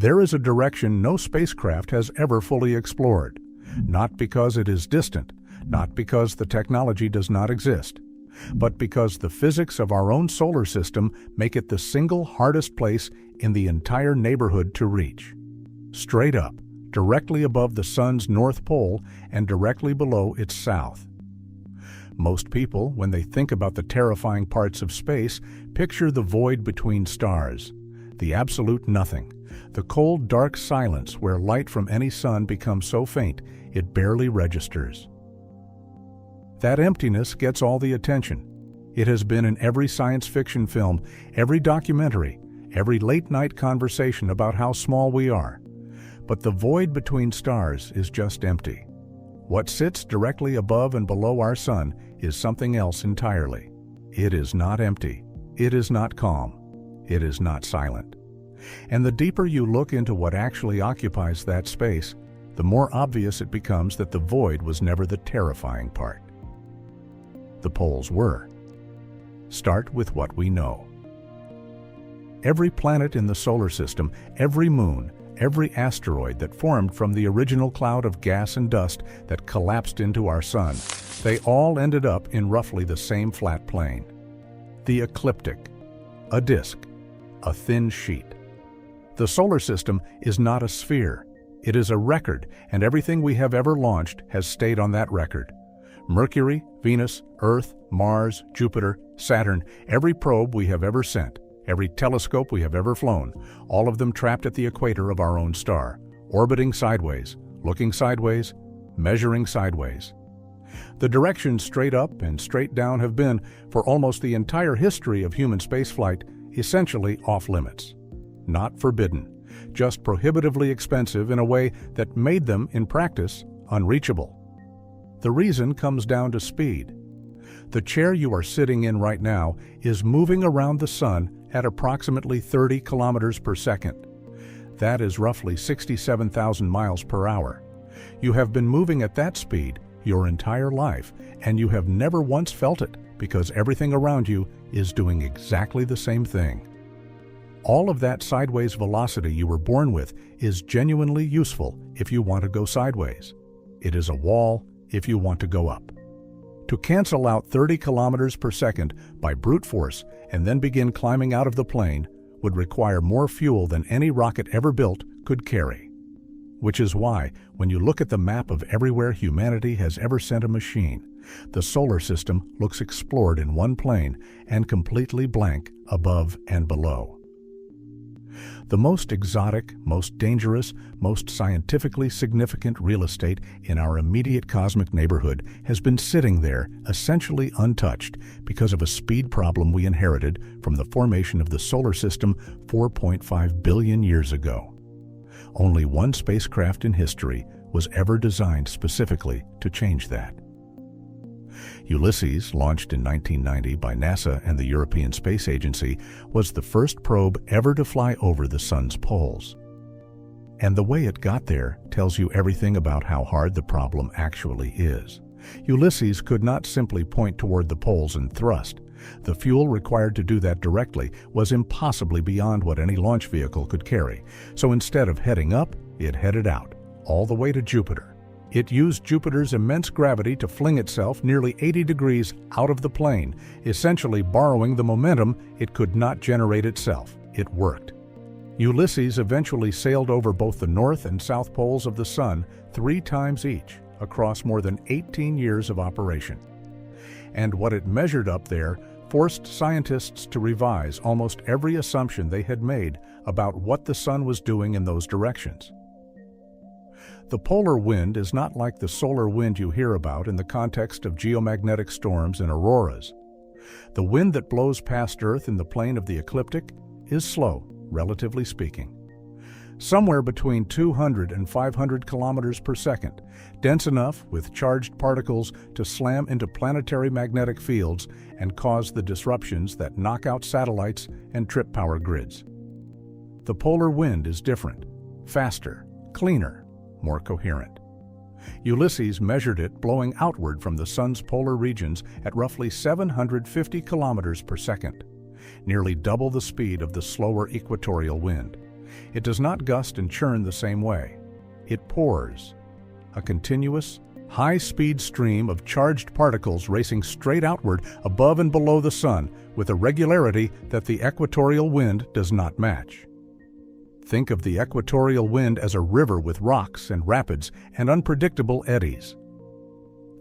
There is a direction no spacecraft has ever fully explored, not because it is distant, not because the technology does not exist, but because the physics of our own solar system make it the single hardest place in the entire neighborhood to reach. Straight up, directly above the Sun's north pole and directly below its south. Most people, when they think about the terrifying parts of space, picture the void between stars, the absolute nothing, the cold, dark silence where light from any sun becomes so faint it barely registers. That emptiness gets all the attention. It has been in every science fiction film, every documentary, every late-night conversation about how small we are. But the void between stars is just empty. What sits directly above and below our sun is something else entirely. It is not empty. It is not calm. It is not silent. And the deeper you look into what actually occupies that space, the more obvious it becomes that the void was never the terrifying part. The poles were. Start with what we know. Every planet in the solar system, every moon, every asteroid that formed from the original cloud of gas and dust that collapsed into our sun, they all ended up in roughly the same flat plane. The ecliptic, a disk, a thin sheet. The solar system is not a sphere. It is a record, and everything we have ever launched has stayed on that record. Mercury, Venus, Earth, Mars, Jupiter, Saturn, every probe we have ever sent, every telescope we have ever flown, all of them trapped at the equator of our own star, orbiting sideways, looking sideways, measuring sideways. The directions straight up and straight down have been, for almost the entire history of human spaceflight, essentially off-limits. Not forbidden, just prohibitively expensive in a way that made them, in practice, unreachable. The reason comes down to speed. The chair you are sitting in right now is moving around the sun at approximately 30 kilometers per second. That is roughly 67,000 miles per hour. You have been moving at that speed your entire life, and you have never once felt it because everything around you is doing exactly the same thing. All of that sideways velocity you were born with is genuinely useful if you want to go sideways. It is a wall if you want to go up. To cancel out 30 kilometers per second by brute force and then begin climbing out of the plane would require more fuel than any rocket ever built could carry. Which is why, when you look at the map of everywhere humanity has ever sent a machine, the solar system looks explored in one plane and completely blank above and below. The most exotic, most dangerous, most scientifically significant real estate in our immediate cosmic neighborhood has been sitting there essentially untouched because of a speed problem we inherited from the formation of the solar system 4.5 billion years ago. Only one spacecraft in history was ever designed specifically to change that. Ulysses, launched in 1990 by NASA and the European Space Agency, was the first probe ever to fly over the sun's poles. And the way it got there tells you everything about how hard the problem actually is. Ulysses could not simply point toward the poles and thrust. The fuel required to do that directly was impossibly beyond what any launch vehicle could carry. So instead of heading up, it headed out, all the way to Jupiter. It used Jupiter's immense gravity to fling itself nearly 80 degrees out of the plane, essentially borrowing the momentum it could not generate itself. It worked. Ulysses eventually sailed over both the north and south poles of the sun 3 times each, across more than 18 years of operation. And what it measured up there forced scientists to revise almost every assumption they had made about what the sun was doing in those directions. The polar wind is not like the solar wind you hear about in the context of geomagnetic storms and auroras. The wind that blows past Earth in the plane of the ecliptic is slow, relatively speaking. Somewhere between 200 and 500 kilometers per second, dense enough with charged particles to slam into planetary magnetic fields and cause the disruptions that knock out satellites and trip power grids. The polar wind is different, faster, cleaner, more coherent. Ulysses measured it blowing outward from the sun's polar regions at roughly 750 kilometers per second, nearly double the speed of the slower equatorial wind. It does not gust and churn the same way. It pours. A continuous, high-speed stream of charged particles racing straight outward above and below the sun with a regularity that the equatorial wind does not match. Think of the equatorial wind as a river with rocks and rapids and unpredictable eddies.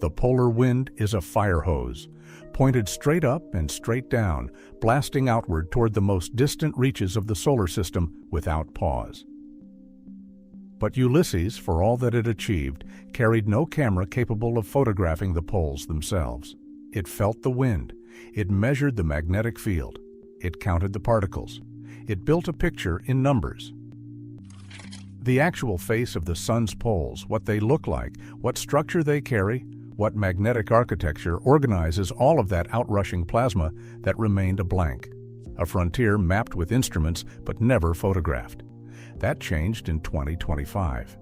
The polar wind is a fire hose, pointed straight up and straight down, blasting outward toward the most distant reaches of the solar system without pause. But Ulysses, for all that it achieved, carried no camera capable of photographing the poles themselves. It felt the wind. It measured the magnetic field. It counted the particles. It built a picture in numbers. The actual face of the sun's poles, what they look like, what structure they carry, what magnetic architecture organizes all of that outrushing plasma, that remained a blank. A frontier mapped with instruments but never photographed. That changed in 2025.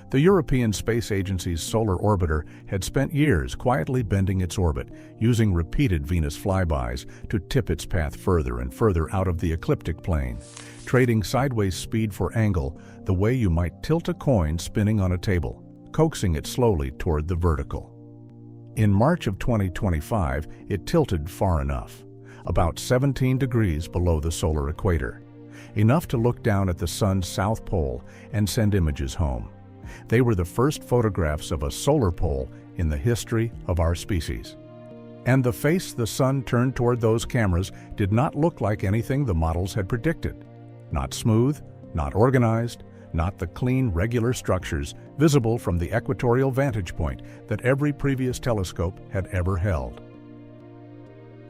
The European Space Agency's solar orbiter had spent years quietly bending its orbit, using repeated Venus flybys to tip its path further and further out of the ecliptic plane, trading sideways speed for angle the way you might tilt a coin spinning on a table, coaxing it slowly toward the vertical. In March of 2025, it tilted far enough, about 17 degrees below the solar equator, enough to look down at the sun's south pole and send images home. They were the first photographs of a solar pole in the history of our species. And the face the sun turned toward those cameras did not look like anything the models had predicted. Not smooth, not organized, not the clean, regular structures visible from the equatorial vantage point that every previous telescope had ever held.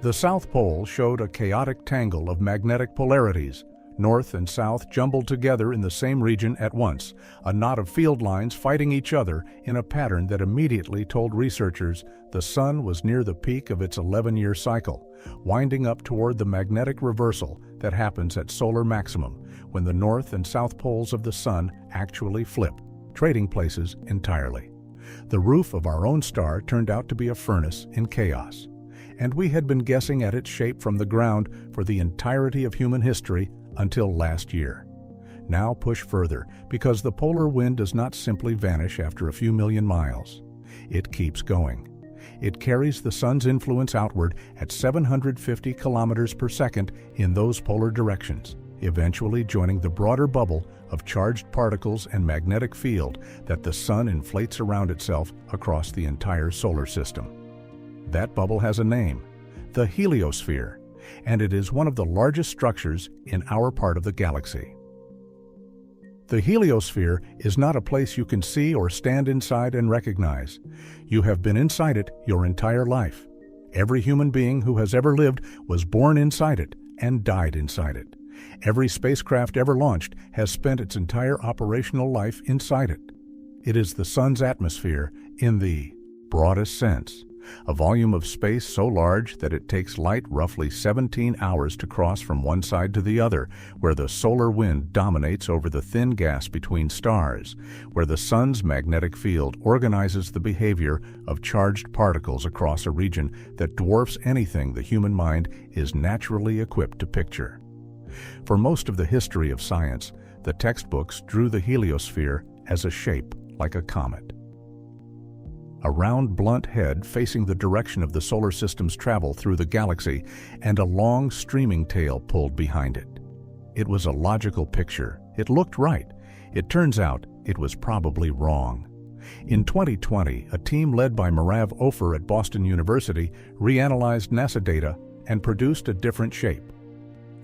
The South Pole showed a chaotic tangle of magnetic polarities, north and south jumbled together in the same region at once, a knot of field lines fighting each other in a pattern that immediately told researchers the sun was near the peak of its 11-year cycle, winding up toward the magnetic reversal that happens at solar maximum when the north and south poles of the sun actually flip, trading places entirely. The roof of our own star turned out to be a furnace in chaos, and we had been guessing at its shape from the ground for the entirety of human history until last year. Now push further, because the polar wind does not simply vanish after a few million miles. It keeps going. It carries the sun's influence outward at 750 kilometers per second in those polar directions, eventually joining the broader bubble of charged particles and magnetic field that the sun inflates around itself across the entire solar system. That bubble has a name, the heliosphere, and it is one of the largest structures in our part of the galaxy. The heliosphere is not a place you can see or stand inside and recognize. You have been inside it your entire life. Every human being who has ever lived was born inside it and died inside it. Every spacecraft ever launched has spent its entire operational life inside it. It is the sun's atmosphere in the broadest sense, a volume of space so large that it takes light roughly 17 hours to cross from one side to the other, where the solar wind dominates over the thin gas between stars, where the sun's magnetic field organizes the behavior of charged particles across a region that dwarfs anything the human mind is naturally equipped to picture. For most of the history of science, the textbooks drew the heliosphere as a shape like a comet. A round, blunt head facing the direction of the solar system's travel through the galaxy, and a long, streaming tail pulled behind it. It was a logical picture. It looked right. It turns out it was probably wrong. In 2020, a team led by Merav Ofer at Boston University reanalyzed NASA data and produced a different shape.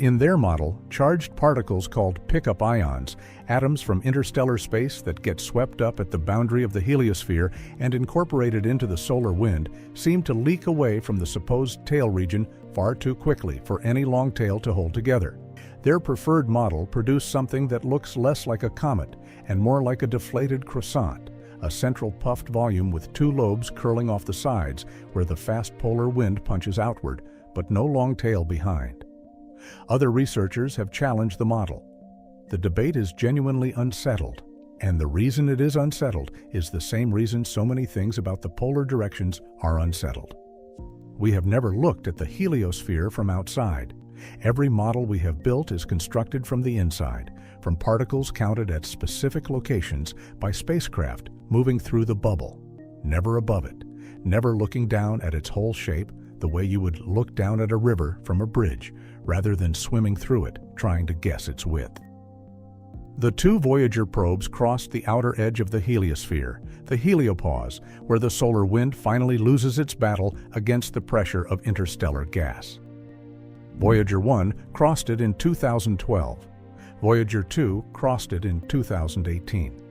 In their model, charged particles called pickup ions, atoms from interstellar space that get swept up at the boundary of the heliosphere and incorporated into the solar wind, seem to leak away from the supposed tail region far too quickly for any long tail to hold together. Their preferred model produced something that looks less like a comet and more like a deflated croissant, a central puffed volume with two lobes curling off the sides where the fast polar wind punches outward, but no long tail behind. Other researchers have challenged the model. The debate is genuinely unsettled, and the reason it is unsettled is the same reason so many things about the polar directions are unsettled. We have never looked at the heliosphere from outside. Every model we have built is constructed from the inside, from particles counted at specific locations by spacecraft moving through the bubble, never above it, never looking down at its whole shape the way you would look down at a river from a bridge, rather than swimming through it, trying to guess its width. The two Voyager probes crossed the outer edge of the heliosphere, the heliopause, where the solar wind finally loses its battle against the pressure of interstellar gas. Voyager 1 crossed it in 2012. Voyager 2 crossed it in 2018.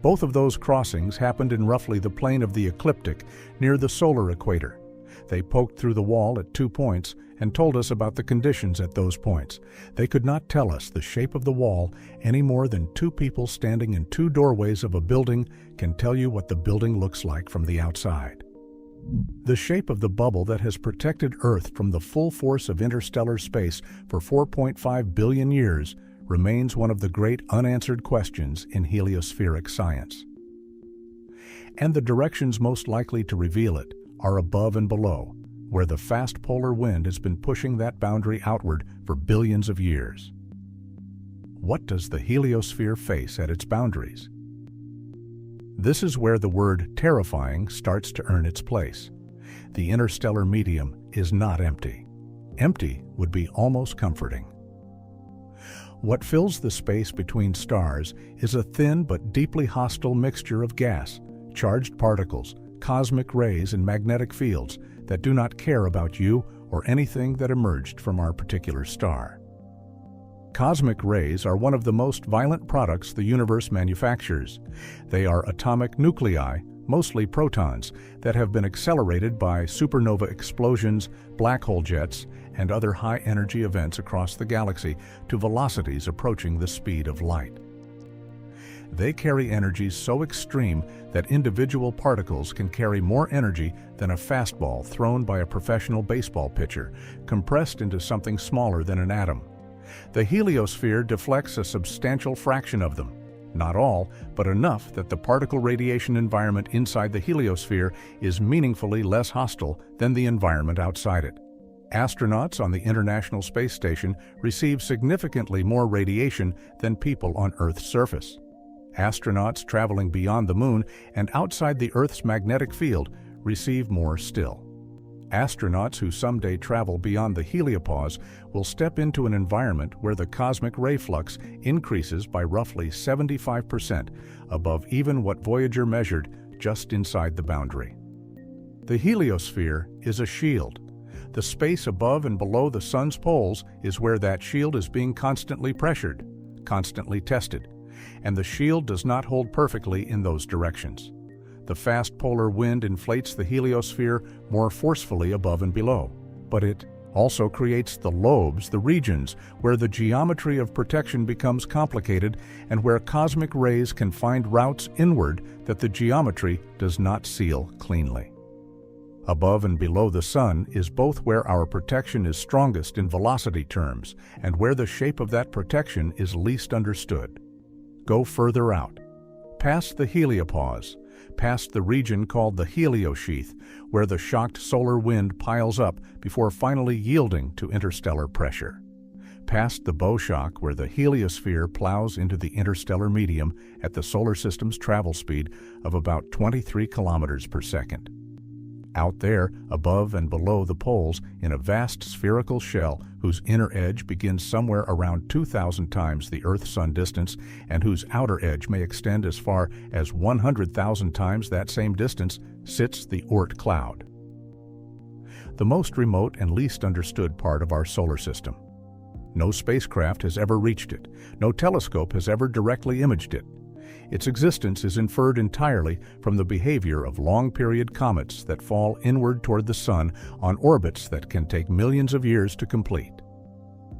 Both of those crossings happened in roughly the plane of the ecliptic near the solar equator. They poked through the wall at 2 points and told us about the conditions at those points. They could not tell us the shape of the wall any more than two people standing in two doorways of a building can tell you what the building looks like from the outside. The shape of the bubble that has protected Earth from the full force of interstellar space for 4.5 billion years remains one of the great unanswered questions in heliospheric science. And the directions most likely to reveal it are above and below, where the fast polar wind has been pushing that boundary outward for billions of years. What does the heliosphere face at its boundaries? This is where the word terrifying starts to earn its place. The interstellar medium is not empty. Empty would be almost comforting. What fills the space between stars is a thin but deeply hostile mixture of gas, charged particles, cosmic rays, and magnetic fields that do not care about you or anything that emerged from our particular star. Cosmic rays are one of the most violent products the universe manufactures. They are atomic nuclei, mostly protons, that have been accelerated by supernova explosions, black hole jets, and other high-energy events across the galaxy to velocities approaching the speed of light. They carry energies so extreme that individual particles can carry more energy than a fastball thrown by a professional baseball pitcher, compressed into something smaller than an atom. The heliosphere deflects a substantial fraction of them. Not all, but enough that the particle radiation environment inside the heliosphere is meaningfully less hostile than the environment outside it. Astronauts on the International Space Station receive significantly more radiation than people on Earth's surface. Astronauts traveling beyond the Moon and outside the Earth's magnetic field receive more still. Astronauts who someday travel beyond the heliopause will step into an environment where the cosmic ray flux increases by roughly 75% above even what Voyager measured just inside the boundary. The heliosphere is a shield. The space above and below the Sun's poles is where that shield is being constantly pressured, constantly tested, and the shield does not hold perfectly in those directions. The fast polar wind inflates the heliosphere more forcefully above and below, but it also creates the lobes, the regions where the geometry of protection becomes complicated and where cosmic rays can find routes inward that the geometry does not seal cleanly. Above and below the Sun is both where our protection is strongest in velocity terms and where the shape of that protection is least understood. Go further out, past the heliopause, past the region called the heliosheath, where the shocked solar wind piles up before finally yielding to interstellar pressure. Past the bow shock, where the heliosphere plows into the interstellar medium at the solar system's travel speed of about 23 kilometers per second. Out there, above and below the poles, in a vast spherical shell whose inner edge begins somewhere around 2,000 times the Earth-Sun distance and whose outer edge may extend as far as 100,000 times that same distance, sits the Oort cloud. The most remote and least understood part of our solar system. No spacecraft has ever reached it. No telescope has ever directly imaged it. Its existence is inferred entirely from the behavior of long-period comets that fall inward toward the Sun on orbits that can take millions of years to complete.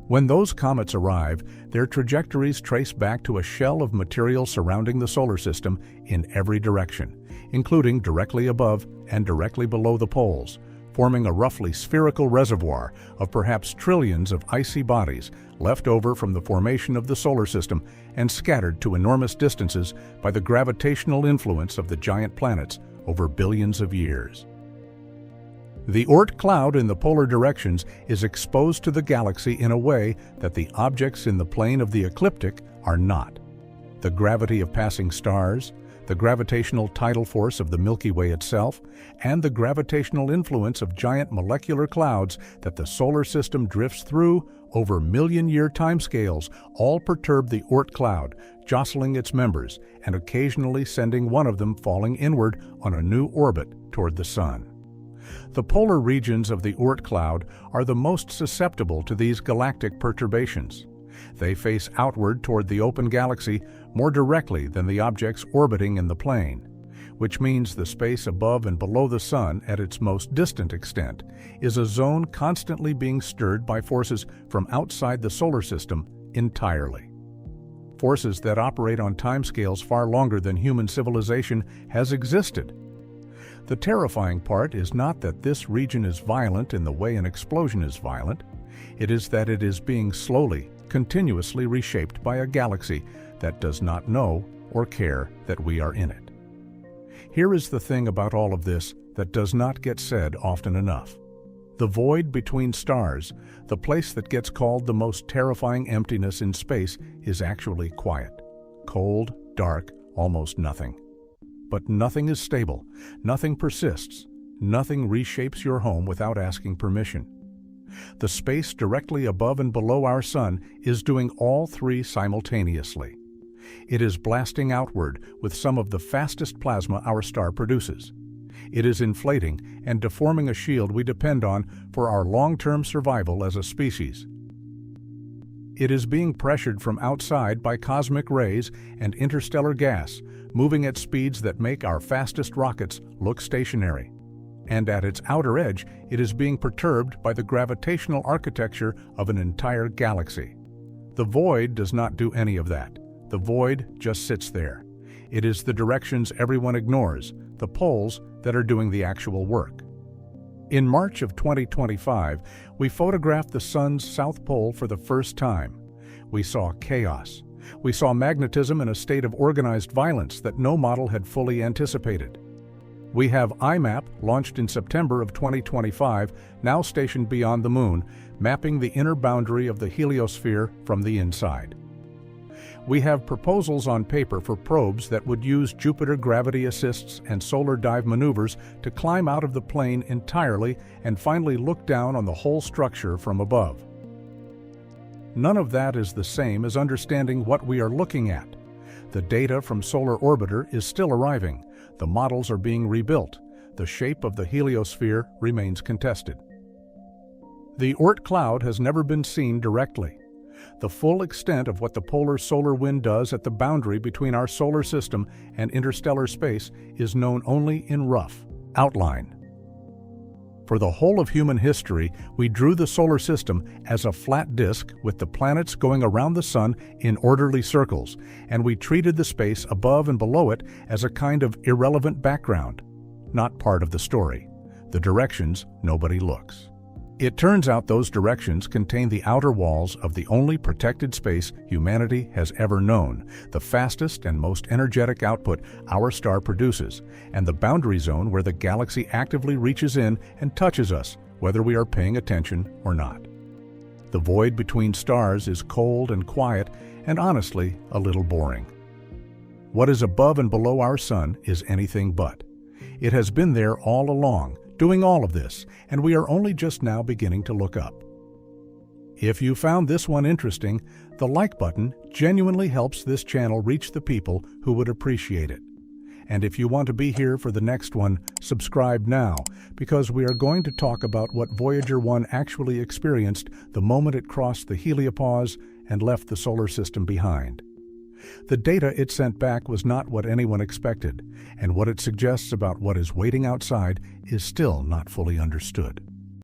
When those comets arrive, their trajectories trace back to a shell of material surrounding the solar system in every direction, including directly above and directly below the poles, forming a roughly spherical reservoir of perhaps trillions of icy bodies left over from the formation of the solar system and scattered to enormous distances by the gravitational influence of the giant planets over billions of years. The Oort cloud in the polar directions is exposed to the galaxy in a way that the objects in the plane of the ecliptic are not. The gravity of passing stars, the gravitational tidal force of the Milky Way itself, and the gravitational influence of giant molecular clouds that the solar system drifts through over million-year timescales all perturb the Oort cloud, jostling its members and occasionally sending one of them falling inward on a new orbit toward the Sun. The polar regions of the Oort cloud are the most susceptible to these galactic perturbations. They face outward toward the open galaxy more directly than the objects orbiting in the plane, which means the space above and below the Sun at its most distant extent is a zone constantly being stirred by forces from outside the solar system entirely. Forces that operate on timescales far longer than human civilization has existed. The terrifying part is not that this region is violent in the way an explosion is violent. It is that it is being slowly, continuously reshaped by a galaxy that does not know or care that we are in it. Here is the thing about all of this that does not get said often enough. The void between stars, the place that gets called the most terrifying emptiness in space, is actually quiet. Cold, dark, almost nothing. But nothing is stable, nothing persists, nothing reshapes your home without asking permission. The space directly above and below our Sun is doing all three simultaneously. It is blasting outward with some of the fastest plasma our star produces. It is inflating and deforming a shield we depend on for our long-term survival as a species. It is being pressured from outside by cosmic rays and interstellar gas, moving at speeds that make our fastest rockets look stationary. And at its outer edge, it is being perturbed by the gravitational architecture of an entire galaxy. The void does not do any of that. The void just sits there. It is the directions everyone ignores, the poles, that are doing the actual work. In March of 2025, we photographed the Sun's south pole for the first time. We saw chaos. We saw magnetism in a state of organized violence that no model had fully anticipated. We have IMAP, launched in September of 2025, now stationed beyond the Moon, mapping the inner boundary of the heliosphere from the inside. We have proposals on paper for probes that would use Jupiter gravity assists and solar dive maneuvers to climb out of the plane entirely and finally look down on the whole structure from above. None of that is the same as understanding what we are looking at. The data from Solar Orbiter is still arriving. The models are being rebuilt. The shape of the heliosphere remains contested. The Oort cloud has never been seen directly. The full extent of what the polar solar wind does at the boundary between our solar system and interstellar space is known only in rough outline. For the whole of human history, we drew the solar system as a flat disk with the planets going around the Sun in orderly circles, and we treated the space above and below it as a kind of irrelevant background, not part of the story. The directions nobody looks. It turns out those directions contain the outer walls of the only protected space humanity has ever known, the fastest and most energetic output our star produces, and the boundary zone where the galaxy actively reaches in and touches us, whether we are paying attention or not. The void between stars is cold and quiet, and honestly, a little boring. What is above and below our Sun is anything but. It has been there all along, doing all of this, and we are only just now beginning to look up. If you found this one interesting, the like button genuinely helps this channel reach the people who would appreciate it. And if you want to be here for the next one, subscribe now, because we are going to talk about what Voyager 1 actually experienced the moment it crossed the heliopause and left the solar system behind. The data it sent back was not what anyone expected, and what it suggests about what is waiting outside is still not fully understood.